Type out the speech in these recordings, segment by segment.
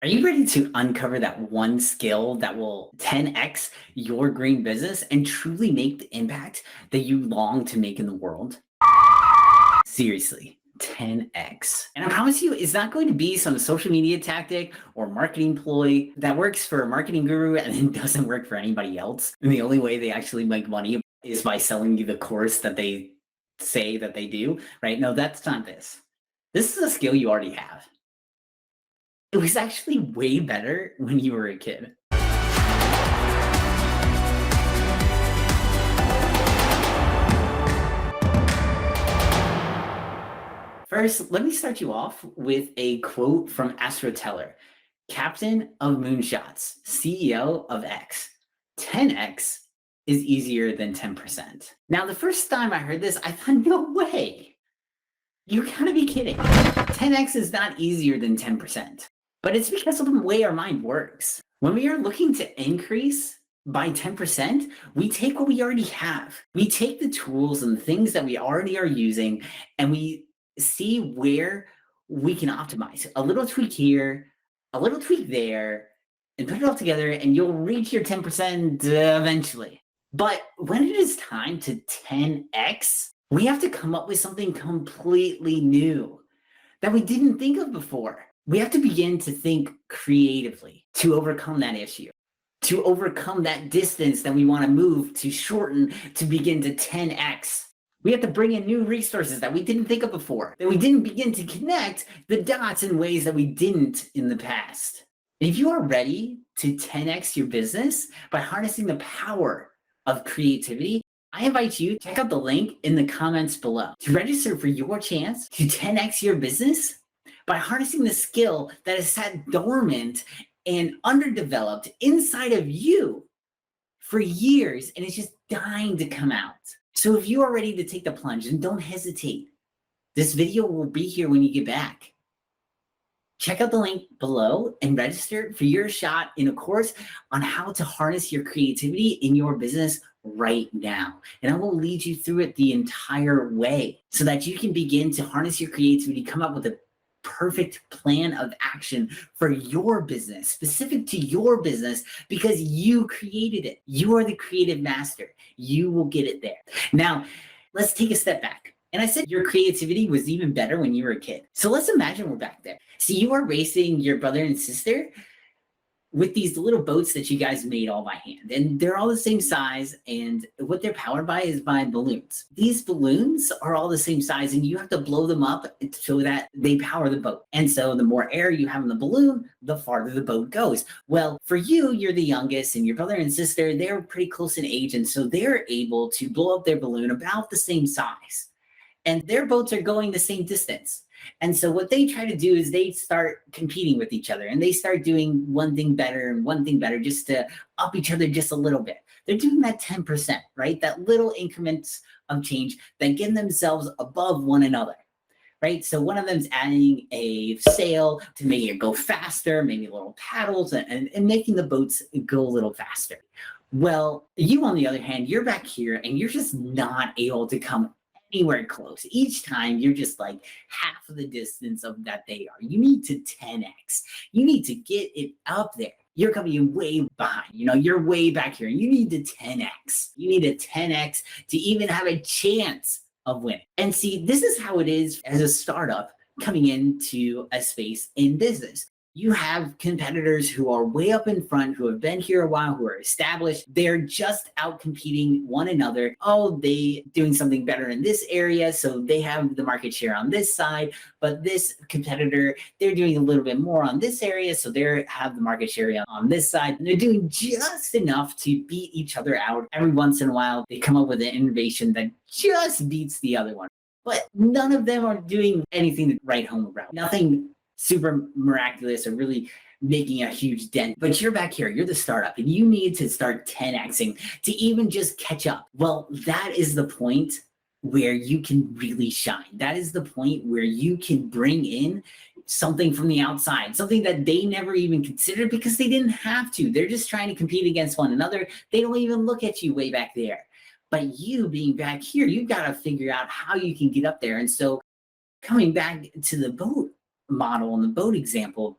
Are you ready to uncover that one skill that will 10x your green business and truly make the impact that you long to make in the world? Seriously, 10x. And I promise you, it's not going to be some social media tactic or marketing ploy that works for a marketing guru and then doesn't work for anybody else. And the only way they actually make money is by selling you the course that they say that they do, right? No, that's not this. This is a skill you already have. It was actually way better when you were a kid. First, let me start you off with a quote from Astro, Captain of Moonshots, CEO of X. 10x is easier than 10%. Now, the first time I heard this, I thought, no way. You gotta be kidding. 10x is not easier than 10%. But it's because of the way our mind works. When we are looking to increase by 10%, we take what we already have. We take the tools and the things that we already are using, and we see where we can optimize. A little tweak here, a little tweak there, and put it all together, and you'll reach your 10% eventually. But when it is time to 10x, we have to come up with something completely new that we didn't think of before. We have to begin to think creatively to overcome that issue, to overcome that distance that we want to move, to shorten, to begin to 10x. We have to bring in new resources that we didn't think of before, that we didn't begin to connect the dots in ways that we didn't in the past. If you are ready to 10x your business by harnessing the power of creativity, I invite you to check out the link in the comments below to register for your chance to 10x your business by harnessing the skill that is sat dormant and underdeveloped inside of you for years and it's just dying to come out. So if you are ready to take the plunge, and don't hesitate, this video will be here when you get back. Check out the link below and register for your shot in a course on how to harness your creativity in your business right now. And I will lead you through it the entire way so that you can begin to harness your creativity, come up with a perfect plan of action for your business, specific to your business, because you created it. You are the creative master. You will get it there. Now, let's take a step back. And I said your creativity was even better when you were a kid. So let's imagine we're back there. So you are racing your brother and sister with these little boats that you guys made all by hand. And they're all the same size, and what they're powered by is by balloons. These balloons are all the same size, and you have to blow them up so that they power the boat. And so the more air you have in the balloon, the farther the boat goes. Well, for you, you're the youngest, and your brother and sister, they're pretty close in age, and so they're able to blow up their balloon about the same size. And their boats are going the same distance. And so what they try to do is they start competing with each other, and they start doing one thing better and one thing better just to up each other just a little bit. They're doing that 10%, right? That little increments of change that get themselves above one another, right? So one of them's adding a sail to make it go faster, maybe little paddles, and making the boats go a little faster. Well, you, on the other hand, you're back here and you're just not able to come anywhere close. Each time you're just like half of the distance of that they are. You need to 10x. You need to get it up there. You're coming in way behind. You're way back here. You need to 10x. You need a 10x to even have a chance of winning. And see, this is how it is as a startup coming into a space in business. You have competitors who are way up in front, who have been here a while, who are established. They're just out competing one another. Oh, they doing something better in this area, so they have the market share on this side. But this competitor, they're doing a little bit more on this area, so they have the market share on this side. And they're doing just enough to beat each other out. Every once in a while, they come up with an innovation that just beats the other one. But none of them are doing anything to write home about. Nothing super miraculous or really making a huge dent. But you're back here, you're the startup, and you need to start 10xing to even just catch up. Well, that is the point where you can really shine. That is the point where you can bring in something from the outside, something that they never even considered because they didn't have to. They're just trying to compete against one another. They don't even look at you way back there. But you being back here, you've got to figure out how you can get up there. And so coming back to the boat model and the boat example,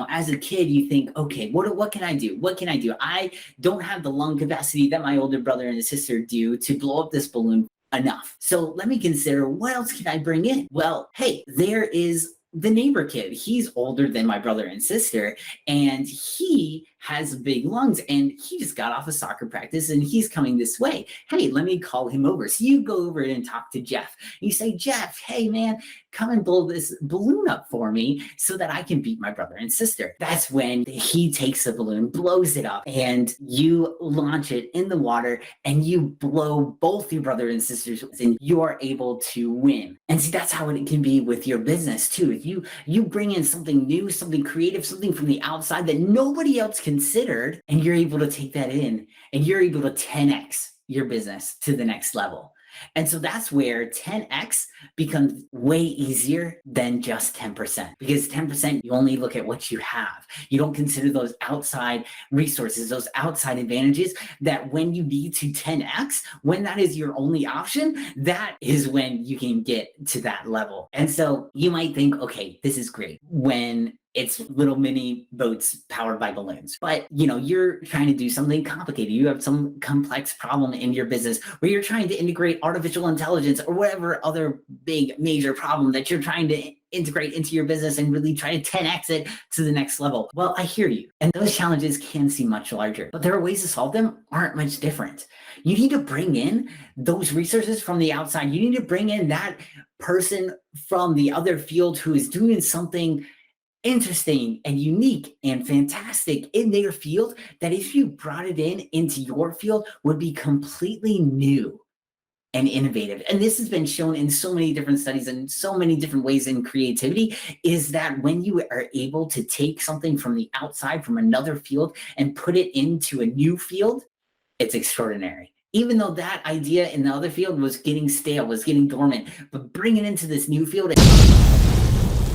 As a kid, you think, okay, what can I do? What can I do? I don't have the lung capacity that my older brother and sister do to blow up this balloon enough. So let me consider, what else can I bring in? Well, hey, there is the neighbor kid. He's older than my brother and sister, and he has big lungs, and he just got off a soccer practice and he's coming this way. Hey, let me call him over. So you go over and talk to Jeff. You say, Jeff, hey man, come and blow this balloon up for me so that I can beat my brother and sister. That's when he takes the balloon, blows it up, and you launch it in the water and you blow both your brother and sisters, and you are able to win. And see, that's how it can be with your business too. If you bring in something new, something creative, something from the outside that nobody else considered, and you're able to take that in and you're able to 10x your business to the next level. And so that's where 10x becomes way easier than just 10%, because 10%, you only look at what you have. You don't consider those outside resources, those outside advantages that when you need to 10x, when that is your only option, that is when you can get to that level. And so you might think, okay, this is great when it's little mini boats powered by balloons. But you're trying to do something complicated. You have some complex problem in your business where you're trying to integrate artificial intelligence or whatever other big major problem that you're trying to integrate into your business and really try to 10x it to the next level. Well, I hear you. And those challenges can seem much larger, but there are ways to solve them aren't much different. You need to bring in those resources from the outside. You need to bring in that person from the other field who is doing something interesting and unique and fantastic in their field, that if you brought it into your field would be completely new and innovative. And this has been shown in so many different studies and so many different ways in creativity, is that when you are able to take something from the outside, from another field, and put it into a new field, it's extraordinary. Even though that idea in the other field was getting stale, was getting dormant, but bring it into this new field.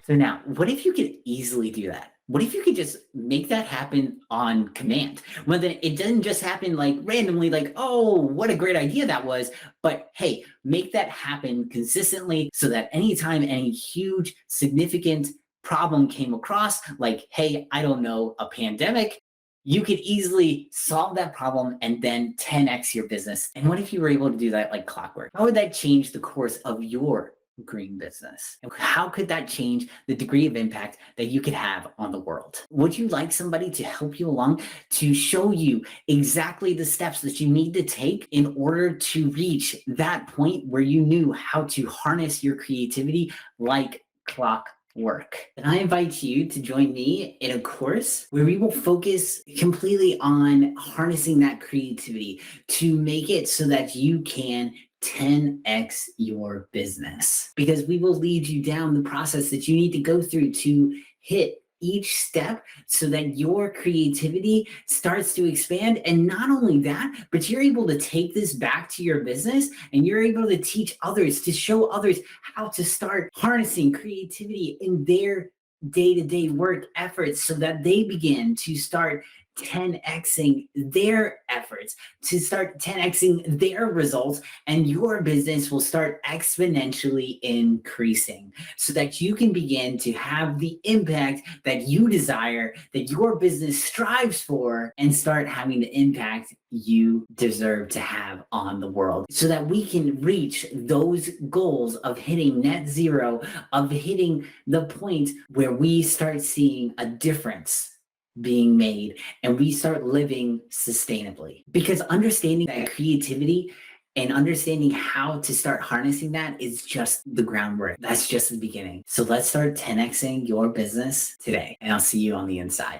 So now, what if you could easily do that? What if you could just make that happen on command? Well, then it doesn't just happen like randomly, like, oh, what a great idea that was. But hey, make that happen consistently so that anytime any huge, significant problem came across, like, hey, I don't know, a pandemic, you could easily solve that problem and then 10x your business. And what if you were able to do that like clockwork? How would that change the course of your green business? And how could that change the degree of impact that you could have on the world? Would you like somebody to help you along, to show you exactly the steps that you need to take in order to reach that point where you knew how to harness your creativity like clockwork? And I invite you to join me in a course where we will focus completely on harnessing that creativity to make it so that you can 10x your business, because we will lead you down the process that you need to go through to hit each step so that your creativity starts to expand. And not only that, but you're able to take this back to your business and you're able to teach others, to show others how to start harnessing creativity in their day-to-day work efforts so that they begin to start 10xing their efforts, to start 10xing their results, and your business will start exponentially increasing so that you can begin to have the impact that you desire, that your business strives for, and start having the impact you deserve to have on the world, so that we can reach those goals of hitting net zero, of hitting the point where we start seeing a difference being made and we start living sustainably. Because understanding that creativity and understanding how to start harnessing that is just the groundwork. That's just the beginning. So let's start 10xing your business today, and I'll see you on the inside.